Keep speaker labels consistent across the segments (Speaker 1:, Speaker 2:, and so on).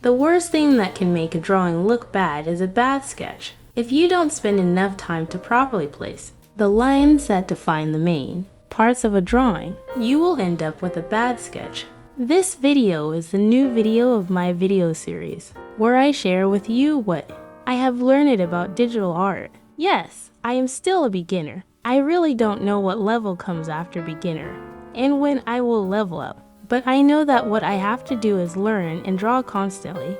Speaker 1: The worst thing that can make a drawing look bad is a bad sketch. If you don't spend enough time to properly place the lines that define the main parts of a drawing, you will end up with a bad sketch. This video is the new video of my video series, where I share with you what I have learned about digital art. Yes, I am still a beginner. I really don't know what level comes after beginner and when I will level up. But I know that what I have to do is learn and draw constantly.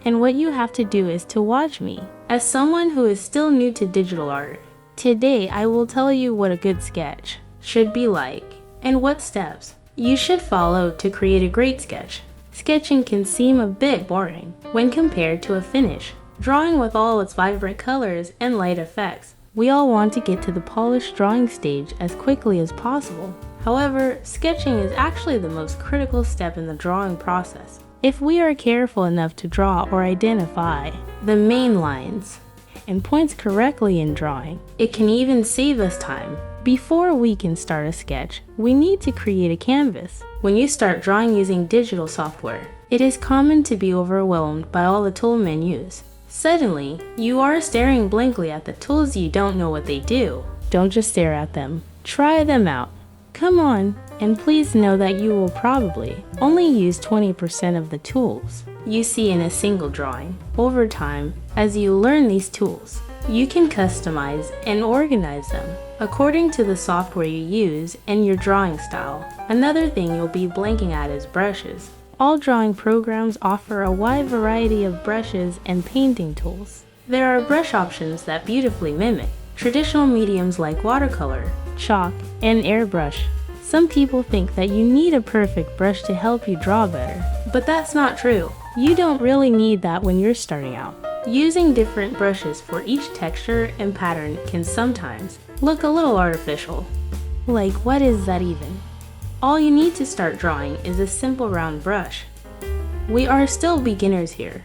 Speaker 1: And what you have to do is to watch me. As someone who is still new to digital art, today I will tell you what a good sketch should be like and what steps you should follow to create a great sketch. Sketching can seem a bit boring when compared to a finish drawing with all its vibrant colors and light effects. We all want to get to the polished drawing stage as quickly as possible. However, sketching is actually the most critical step in the drawing process. If we are careful enough to draw or identify the main lines and points correctly in drawing, it can even save us time. Before we can start a sketch, we need to create a canvas. When you start drawing using digital software, it is common to be overwhelmed by all the tool menus. Suddenly, you are staring blankly at the tools you don't know what they do. Don't just stare at them. Try them out. Come on, and please know that you will probably only use 20% of the tools you see in a single drawing. Over time, as you learn these tools, you can customize and organize them according to the software you use and your drawing style. Another thing you'll be blanking at is brushes. All drawing programs offer a wide variety of brushes and painting tools. There are brush options that beautifully mimic traditional mediums like watercolor, chalk, and airbrush. Some people think that you need a perfect brush to help you draw better, but that's not true. You don't really need that when you're starting out. Using different brushes for each texture and pattern can sometimes look a little artificial. Like, what is that even? All you need to start drawing is a simple round brush. We are still beginners here.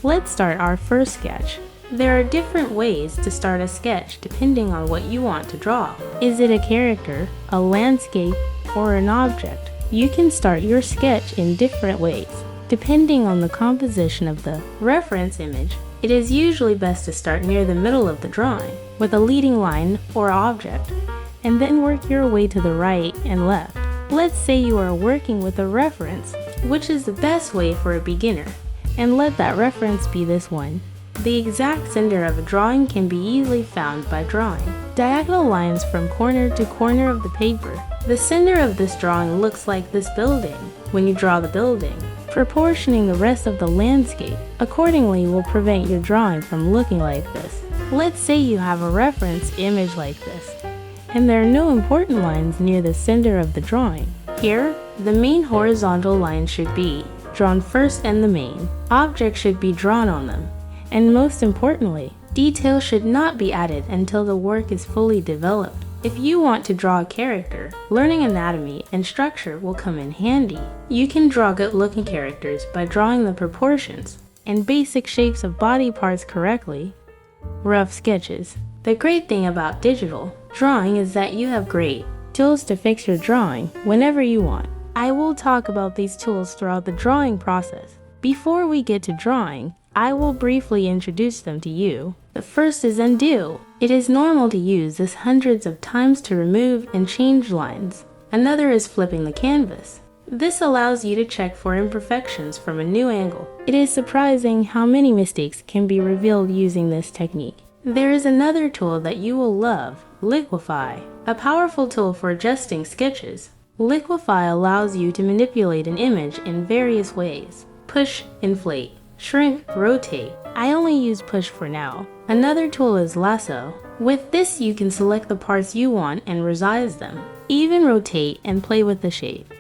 Speaker 1: Let's start our first sketch. There are different ways to start a sketch depending on what you want to draw. Is it a character, a landscape, or an object? You can start your sketch in different ways, depending on the composition of the reference image. It is usually best to start near the middle of the drawing, with a leading line or object, and then work your way to the right and left. Let's say you are working with a reference, which is the best way for a beginner, and let that reference be this one. The exact center of a drawing can be easily found by drawing diagonal lines from corner to corner of the paper. The center of this drawing looks like this building. When you draw the building, proportioning the rest of the landscape accordingly will prevent your drawing from looking like this. Let's say you have a reference image like this, and there are no important lines near the center of the drawing. Here, the main horizontal line should be drawn first and the main object should be drawn on them. And most importantly, detail should not be added until the work is fully developed. If you want to draw a character, learning anatomy and structure will come in handy. You can draw good-looking characters by drawing the proportions and basic shapes of body parts correctly. Rough sketches. The great thing about digital drawing is that you have great tools to fix your drawing whenever you want. I will talk about these tools throughout the drawing process. Before we get to drawing, I will briefly introduce them to you. The first is undo. It is normal to use this hundreds of times to remove and change lines. Another is flipping the canvas. This allows you to check for imperfections from a new angle. It is surprising how many mistakes can be revealed using this technique. There is another tool that you will love, Liquify, a powerful tool for adjusting sketches. Liquify allows you to manipulate an image in various ways. Push, inflate, shrink, rotate. I only use push for now. Another tool is lasso. With this you can select the parts you want and resize them. Even rotate and play with the shape.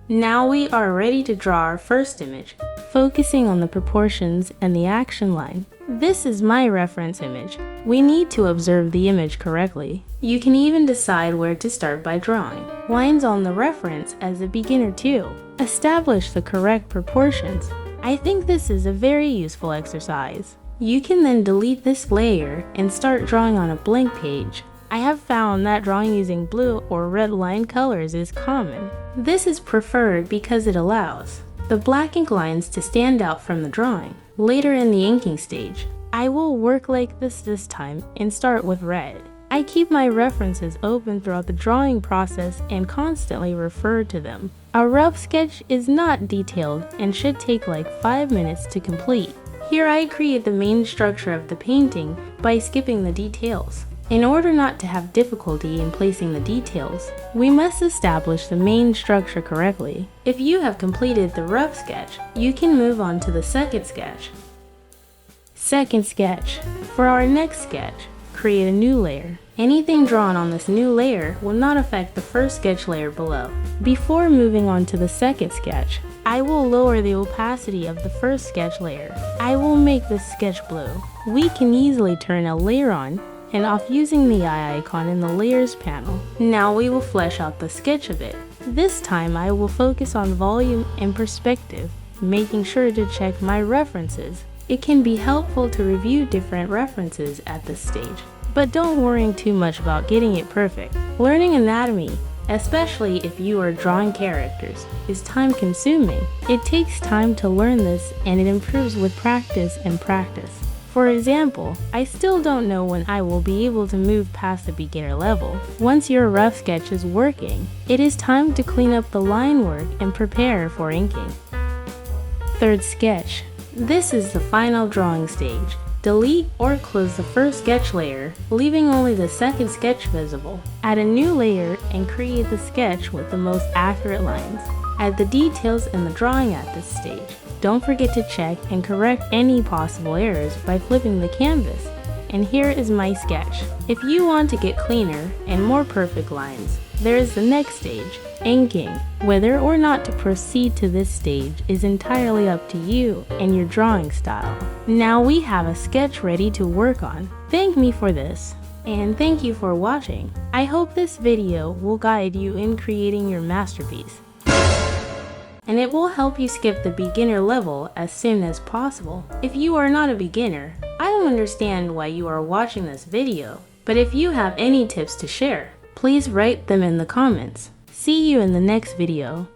Speaker 1: Now we are ready to draw our first image, focusing on the proportions and the action line. This is my reference image. We need to observe the image correctly. You can even decide where to start by drawing lines on the reference as a beginner too. Establish the correct proportions. I think this is a very useful exercise. You can then delete this layer and start drawing on a blank page. I have found that drawing using blue or red line colors is common. This is preferred because it allows the black ink lines to stand out from the drawing. Later in the inking stage, I will work like this time and start with red. I keep my references open throughout the drawing process and constantly refer to them. A rough sketch is not detailed and should take like 5 minutes to complete. Here I create the main structure of the painting by skipping the details. In order not to have difficulty in placing the details, we must establish the main structure correctly. If you have completed the rough sketch, you can move on to the second sketch. Second sketch. For our next sketch, create a new layer. Anything drawn on this new layer will not affect the first sketch layer below. Before moving on to the second sketch, I will lower the opacity of the first sketch layer. I will make this sketch blue. We can easily turn a layer on and off using the eye icon in the layers panel. Now we will flesh out the sketch a bit. This time I will focus on volume and perspective, making sure to check my references. It can be helpful to review different references at this stage, but don't worry too much about getting it perfect. Learning anatomy, especially if you are drawing characters, is time consuming. It takes time to learn this and it improves with practice and practice. For example, I still don't know when I will be able to move past the beginner level. Once your rough sketch is working, it is time to clean up the line work and prepare for inking. Third sketch. This is the final drawing stage. Delete or close the first sketch layer, leaving only the second sketch visible. Add a new layer and create the sketch with the most accurate lines. Add the details in the drawing at this stage. Don't forget to check and correct any possible errors by flipping the canvas. And here is my sketch. If you want to get cleaner and more perfect lines, there is the next stage, inking. Whether or not to proceed to this stage is entirely up to you and your drawing style. Now we have a sketch ready to work on. Thank me for this, and thank you for watching. I hope this video will guide you in creating your masterpiece, and it will help you skip the beginner level as soon as possible. If you are not a beginner, I don't understand why you are watching this video, but if you have any tips to share, please write them in the comments. See you in the next video.